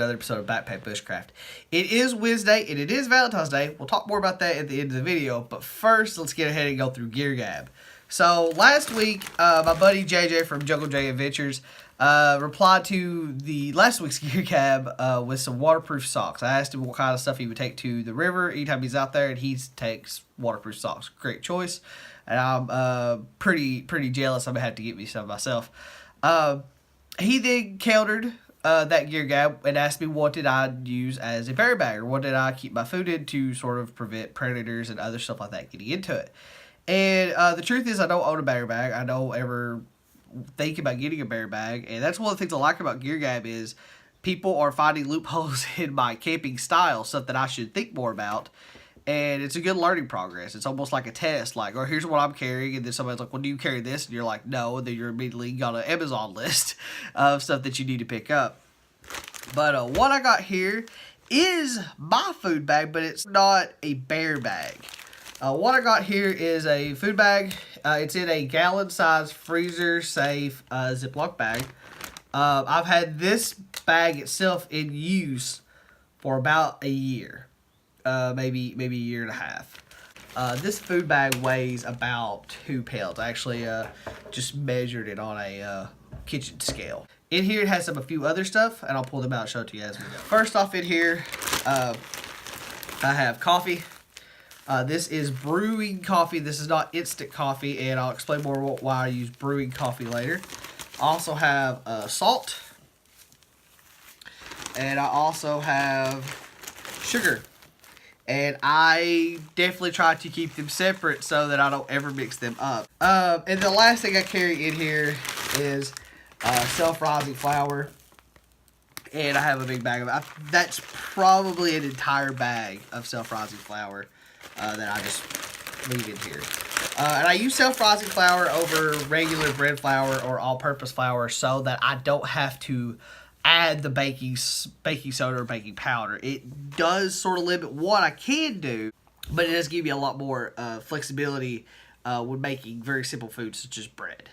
another episode of Backpack Bushcraft. It is Wednesday and it is Valentine's Day. We'll talk more about that at the end of the video, but first let's get ahead and go through GearGab. So last week, my buddy JJ from Jungle J Adventures replied to the last week's GearGab with some waterproof socks. I asked him what kind of stuff he would take to the river anytime he's out there, and he takes waterproof socks. Great choice, and I'm pretty jealous. I'm gonna have to get me some myself. He then countered that GearGab and asked me what did I use as a bear bag, or what did I keep my food in to sort of prevent predators and other stuff like that getting into it. And the truth is, I don't own a bear bag. I don't ever think about getting a bear bag, and that's one of the things I like about GearGab is people are finding loopholes in my camping style, stuff that I should think more about. And it's a good learning progress. It's almost like a test, like, oh, here's what I'm carrying, and then somebody's like, well, do you carry this? And you're like, no, and then you're immediately got an Amazon list of stuff that you need to pick up. But what I got here is my food bag, but it's not a bear bag. What I got here is a food bag. It's in a gallon-sized freezer-safe Ziploc bag. I've had this bag itself in use for about a year. Maybe a year and a half. This food bag weighs about 2 pounds. I actually just measured it on a kitchen scale. In here it has a few other stuff, and I'll pull them out and show it to you as we go. First off in here, I have coffee. This is brewing coffee. This is not instant coffee, and I'll explain more why I use brewing coffee later. I also have salt, and I also have sugar. And I definitely try to keep them separate so that I don't ever mix them up. And the last thing I carry in here is self-rising flour. And I have a big bag of it. That's probably an entire bag of self-rising flour that I just leave in here. And I use self-rising flour over regular bread flour or all-purpose flour so that I don't have to add the baking soda or baking powder. It does sort of limit what I can do, but it does give you a lot more flexibility when making very simple foods such as bread.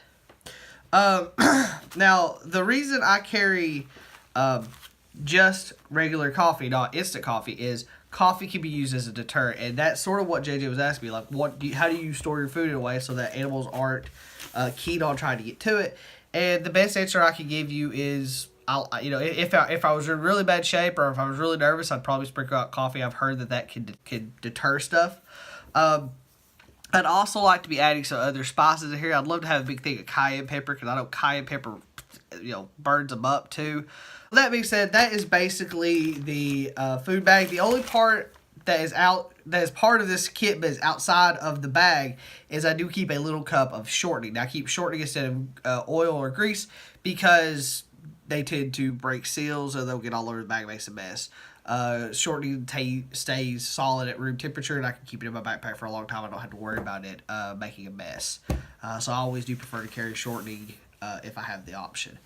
Now, the reason I carry just regular coffee, not instant coffee, is coffee can be used as a deterrent, and that's sort of what JJ was asking me, like, how do you store your food in a way so that animals aren't keen on trying to get to it? And the best answer I can give you is, if I was in really bad shape or if I was really nervous, I'd probably sprinkle out coffee. I've heard that can deter stuff. I'd also like to be adding some other spices in here. I'd love to have a big thing of cayenne pepper, because I know cayenne pepper, burns them up too. That being said, that is basically the food bag. The only part that is part of this kit but is outside of the bag is I do keep a little cup of shortening. Now, I keep shortening instead of oil or grease because they tend to break seals or they'll get all over the bag and makes a mess. Shortening stays solid at room temperature, and I can keep it in my backpack for a long time. I don't have to worry about it making a mess. So I always do prefer to carry shortening if I have the option.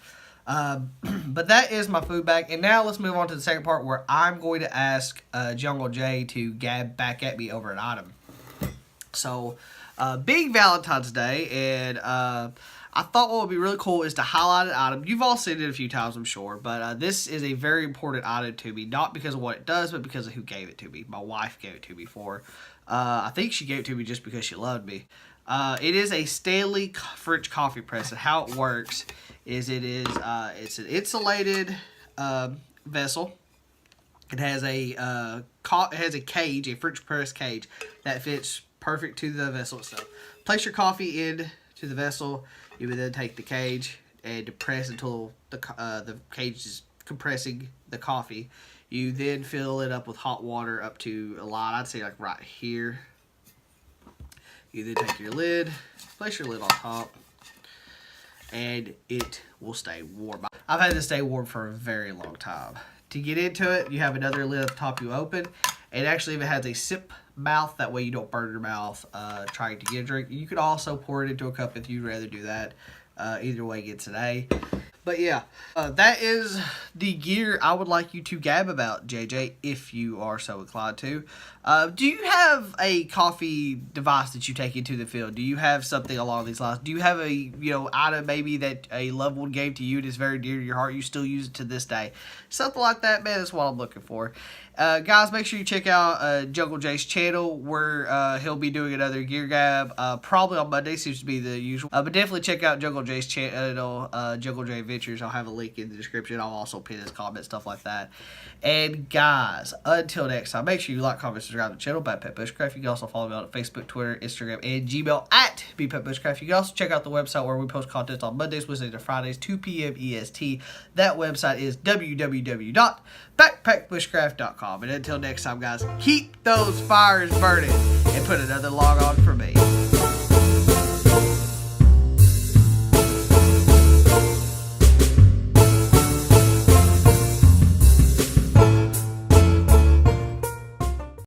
But that is my food bag. And now let's move on to the second part where I'm going to ask Jungle J to gab back at me over an item. So, big Valentine's Day, and I thought what would be really cool is to highlight an item. You've all seen it a few times, I'm sure, but this is a very important item to me, not because of what it does, but because of who gave it to me. My wife gave it to me I think she gave it to me just because she loved me. It is a Stanley French coffee press, and how it works is it's an insulated vessel. It has a cage, a French press cage that fits perfect to the vessel itself. Place your coffee in to the vessel. You would then take the cage and depress until the cage is compressing the coffee. You then fill it up with hot water up to a line, I'd say like right here. You then take your lid, place your lid on top, and it will stay warm. I've had this stay warm for a very long time. To get into it, you have another lid at the top you open, and actually if it has a sip mouth, that way you don't burn your mouth trying to get a drink. You could also pour it into a cup if you'd rather do that. Either way gets an A. But yeah, that is the gear I would like you to gab about, JJ, if you are so inclined to. Do you have a coffee device that you take into the field? Do you have something along these lines? Do you have a item maybe that a loved one gave to you that's very dear to your heart? You still use it to this day, something like that, man. That's what I'm looking for. Guys, make sure you check out Jungle Jay's channel where he'll be doing another gear gab. Probably on Monday, seems to be the usual. But definitely check out Jungle Jay's channel, Jungle Jay Adventures. I'll have a link in the description. I'll also pin his comment, stuff like that. And guys, until next time, make sure you like, comment, subscribe to the channel by Pet Bushcraft. You can also follow me on Facebook, Twitter, Instagram, and Gmail at BPetBushcraft. You can also check out the website where we post content on Mondays, Wednesdays, and Fridays, 2 p.m. EST. That website is www.backpackbushcraft.com. And until next time, guys, keep those fires burning and put another log on for me.